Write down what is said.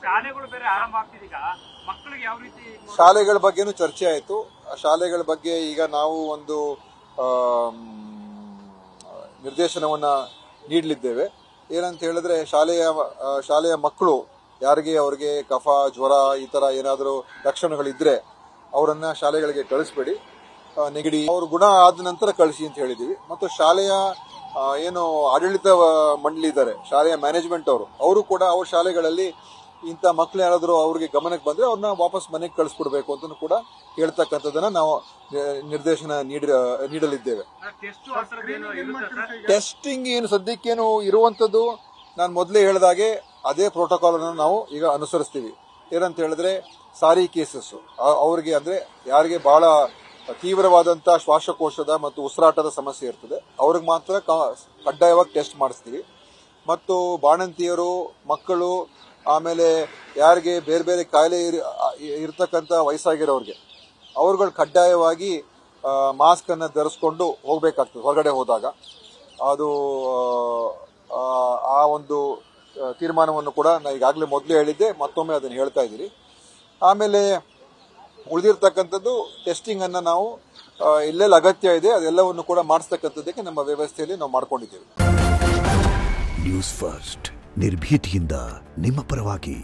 ಶಾಲೆಗಳು ಬೇರೆ ಆರಂಭ ಆಗ್ತಿದೆ ಈಗ ಮಕ್ಕಳಿಗೆ ಯಾವ ರೀತಿ ಶಾಲೆಗಳ ಬಗ್ಗೆನೂ ಚರ್ಚೆ ಆಯಿತು. ಶಾಲೆಗಳ ಬಗ್ಗೆ ಈಗ ನಾವು ಒಂದು ನಿರ್ದೇಶನವನ್ನ ನೀಡಲಿದ್ದೇವೆ. ಏನಂತ ಹೇಳಿದ್ರೆ ಶಾಲೆಯ ಮಕ್ಕಳು ಯಾರಿಗೆ ಅವ್ರಿಗೆ ಕಫ ಜ್ವರ ಈ ತರ ಏನಾದರೂ ಲಕ್ಷಣಗಳಿದ್ರೆ ಅವರನ್ನ ಶಾಲೆಗಳಿಗೆ ಕಳಿಸ್ಬೇಡಿ, ನೆಗಡಿ ಅವ್ರ ಗುಣ ಆದ ನಂತರ ಕಳಿಸಿ ಅಂತ ಹೇಳಿದೀವಿ. ಮತ್ತು ಶಾಲೆಯ ಏನು ಆಡಳಿತ ಮಂಡಳಿ ಇದ್ದಾರೆ, ಶಾಲೆಯ ಮ್ಯಾನೇಜ್ಮೆಂಟ್ ಅವರು ಕೂಡ ಅವ್ರ ಶಾಲೆಗಳಲ್ಲಿ ಇಂಥ ಮಕ್ಕಳು ಯಾರಾದರೂ ಅವ್ರಿಗೆ ಗಮನಕ್ಕೆ ಬಂದ್ರೆ ಅವ್ರನ್ನ ವಾಪಸ್ ಮನೆಗೆ ಕಳಿಸ್ಬಿಡ್ಬೇಕು ಅಂತ ಕೂಡ ಹೇಳ್ತಕ್ಕಂಥದ್ದನ್ನ ನಾವು ನಿರ್ದೇಶನ ನೀಡಲಿದ್ದೇವೆ. ಟೆಸ್ಟಿಂಗ್ ಏನು ಸದ್ಯಕ್ಕೇನು ಇರುವಂತದ್ದು ನಾನು ಮೊದಲೇ ಹೇಳಿದಾಗೆ ಅದೇ ಪ್ರೋಟೋಕಾಲ್ ಅನ್ನು ನಾವು ಈಗ ಅನುಸರಿಸ್ತೀವಿ. ಏನಂತ ಹೇಳಿದ್ರೆ ಸಾರಿ ಕೇಸಸ್ ಅವ್ರಿಗೆ ಅಂದ್ರೆ ಯಾರಿಗೆ ಬಹಳ ತೀವ್ರವಾದಂತಹ ಶ್ವಾಸಕೋಶದ ಮತ್ತು ಉಸಿರಾಟದ ಸಮಸ್ಯೆ ಇರ್ತದೆ ಅವ್ರಿಗೆ ಮಾತ್ರ ಕಡ್ಡಾಯವಾಗಿ ಟೆಸ್ಟ್ ಮಾಡಿಸ್ತೀವಿ. ಮತ್ತು ಬಾಣಂತಿಯರು, ಮಕ್ಕಳು, ಆಮೇಲೆ ಯಾರಿಗೆ ಬೇರೆ ಬೇರೆ ಕಾಯಿಲೆ ಇರ್ತಕ್ಕಂಥ ವಯಸ್ಸಾಗಿರೋರಿಗೆ ಅವ್ರುಗಳು ಕಡ್ಡಾಯವಾಗಿ ಮಾಸ್ಕ್ ಅನ್ನು ಧರಿಸ್ಕೊಂಡು ಹೋಗ್ಬೇಕಾಗ್ತದೆ ಹೊರಗಡೆ ಹೋದಾಗ. ಅದು ಆ ಒಂದು ತೀರ್ಮಾನವನ್ನು ಕೂಡ ನಾನು ಈಗಾಗಲೇ ಮೊದಲೇ ಹೇಳಿದ್ದೆ, ಮತ್ತೊಮ್ಮೆ ಅದನ್ನು ಹೇಳ್ತಾ ಇದ್ದೀರಿ. ಆಮೇಲೆ ಉಳಿದಿರ್ತಕ್ಕಂಥದ್ದು ಟೆಸ್ಟಿಂಗ್ ಅನ್ನ ನಾವು ಎಲ್ಲೆಲ್ಲಿ ಅಗತ್ಯ ಇದೆ ಅದೆಲ್ಲವನ್ನು ಕೂಡ ಮಾಡಿಸ್ತಕ್ಕಂಥದ್ದಕ್ಕೆ ನಮ್ಮ ವ್ಯವಸ್ಥೆಯಲ್ಲಿ ನಾವು ಮಾಡ್ಕೊಂಡಿದ್ದೇವೆ. ನ್ಯೂಸ್ ಫಸ್ಟ್ ನಿರ್ಭೀತಿಯಿಂದ ನಿಮ್ಮ ಪರವಾಗಿ.